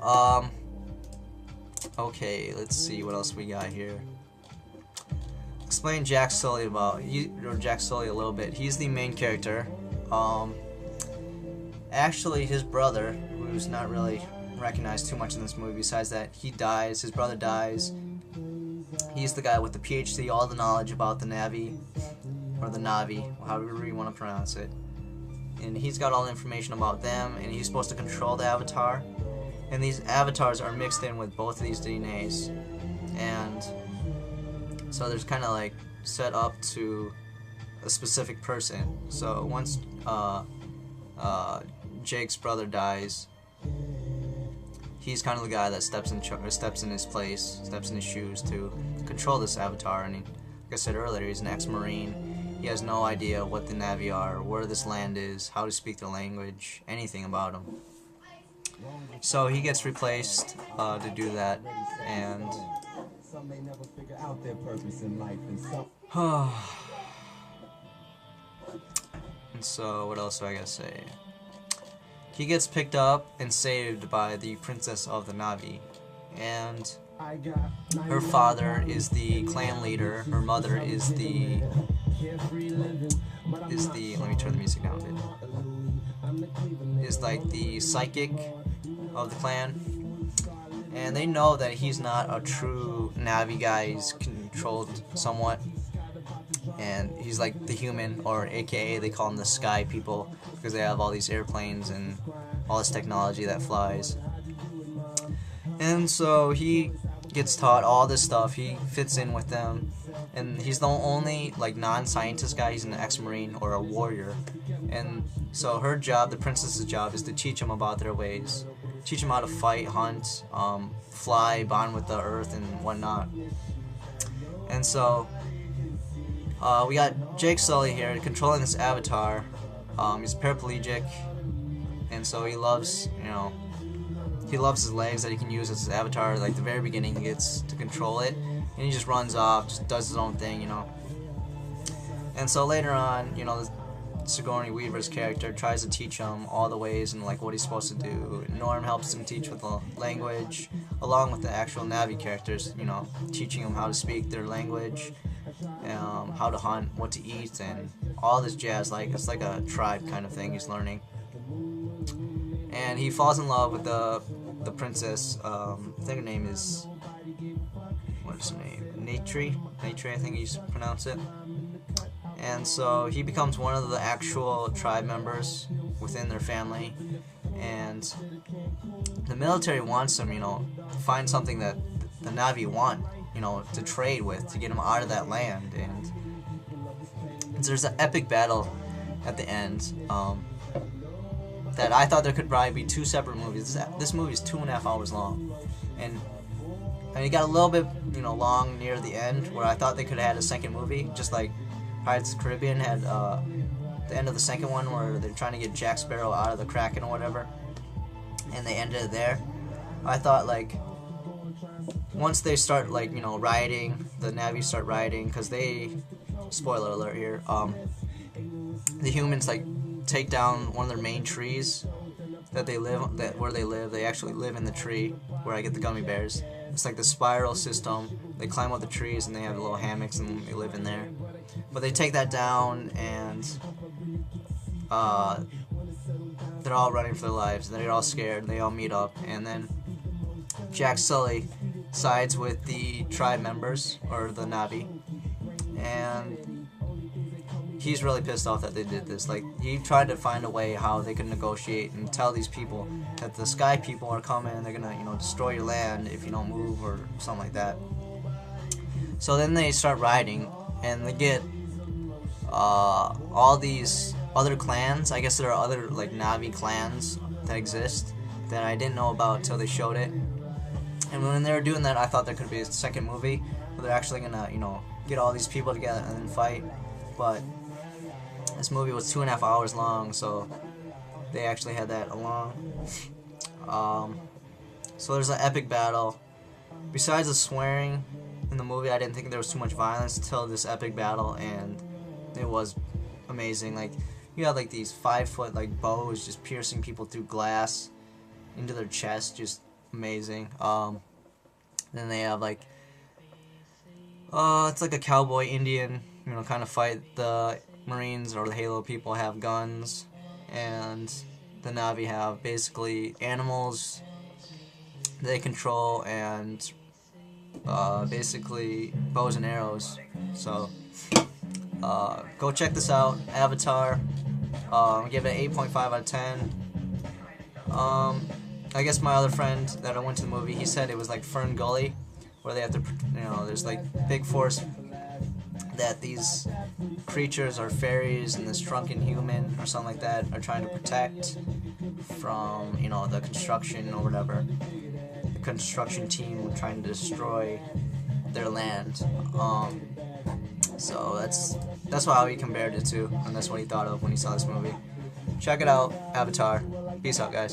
Um, okay, let's see what else we got here. Explain Jack Sully Jack Sully a little bit. He's the main character. Actually, his brother, who's not really recognized too much in this movie, besides that he dies, his brother dies. He's the guy with the PhD, all the knowledge about the Navi, or the Navi, however you want to pronounce it. And he's got all the information about them, and he's supposed to control the Avatar. And these avatars are mixed in with both of these DNAs. And so there's kind of like set up to a specific person. So once Jake's brother dies, he's kind of the guy that steps in his place, steps in his shoes to control this Avatar. And like I said earlier, he's an ex-Marine. He has no idea what the Navi are, where this land is, how to speak their language, anything about them. So he gets replaced to do that, and some may never figure out their purpose in life, and so what else do I gotta say? He gets picked up and saved by the Princess of the Navi, and her father is the clan leader. Her mother is the let me turn the music down a bit. Is like the psychic of the clan, and they know that he's not a true Navi guy. He's controlled somewhat, and he's like the human, or AKA they call him the sky people, because they have all these airplanes and all this technology that flies. And so he gets taught all this stuff. He fits in with them, and he's the only like non-scientist guy. He's an ex-Marine or a warrior, and so her job, the princess's job, is to teach him about their ways, teach him how to fight, hunt, fly, bond with the earth, and whatnot. And so we got Jake Sully here controlling this Avatar. He's paraplegic, and so he loves, he loves his legs that he can use as his Avatar. Like the very beginning, he gets to control it, and he just runs off, just does his own thing, And so later on, Sigourney Weaver's character tries to teach him all the ways and like what he's supposed to do. Norm helps him teach with the language, along with the actual Navi characters, teaching him how to speak their language, how to hunt, what to eat, and all this jazz. Like it's like a tribe kind of thing he's learning. And he falls in love with the princess. I think her name is, what is her name? Natri, I think you pronounce it. And so he becomes one of the actual tribe members within their family, and the military wants him, to find something that the Navi want, to trade with, to get him out of that land. And there's an epic battle at the end that I thought there could probably be two separate movies. This movie is 2.5 hours long, and it got a little bit, long near the end, where I thought they could have had a second movie, just like Pirates of the Caribbean had the end of the second one where they're trying to get Jack Sparrow out of the Kraken or whatever, and they ended it there. I thought like once they start rioting, the Navi start rioting, because they, spoiler alert here, the humans take down one of their main trees where they live. They actually live in the tree where I get the gummy bears. It's like the spiral system. They climb up the trees and they have little hammocks and they live in there. But they take that down, and they're all running for their lives. They're all scared. They all meet up, and then Jack Sully sides with the tribe members, or the Navi, and he's really pissed off that they did this. Like, he tried to find a way how they could negotiate and tell these people that the sky people are coming and they're gonna, destroy your land if you don't move or something like that. So then they start rioting, and they get all these other clans. I guess there are other Navi clans that exist that I didn't know about till they showed it. And when they were doing that, I thought there could be a second movie where they're actually gonna, get all these people together and then fight. But this movie was 2.5 hours long, so they actually had that along. So there's an epic battle. Besides the swearing in the movie, I didn't think there was too much violence until this epic battle, and it was amazing. Like, you had these 5-foot bows just piercing people through glass into their chest, just amazing. Then they have like it's like a cowboy Indian, you know, kind of fight. The Marines or the Halo people have guns, and the Na'vi have basically animals they control, and basically bows and arrows. So go check this out, Avatar. Give it an 8.5 out of 10. I guess my other friend that I went to the movie, he said it was like Fern Gully, where they have to, you know, there's like big force that these creatures or fairies and this drunken human or something like that are trying to protect from, you know, the construction or whatever. The construction team trying to destroy their land. So that's how he compared it to, and that's what he thought of when he saw this movie. Check it out, Avatar. Peace out, guys.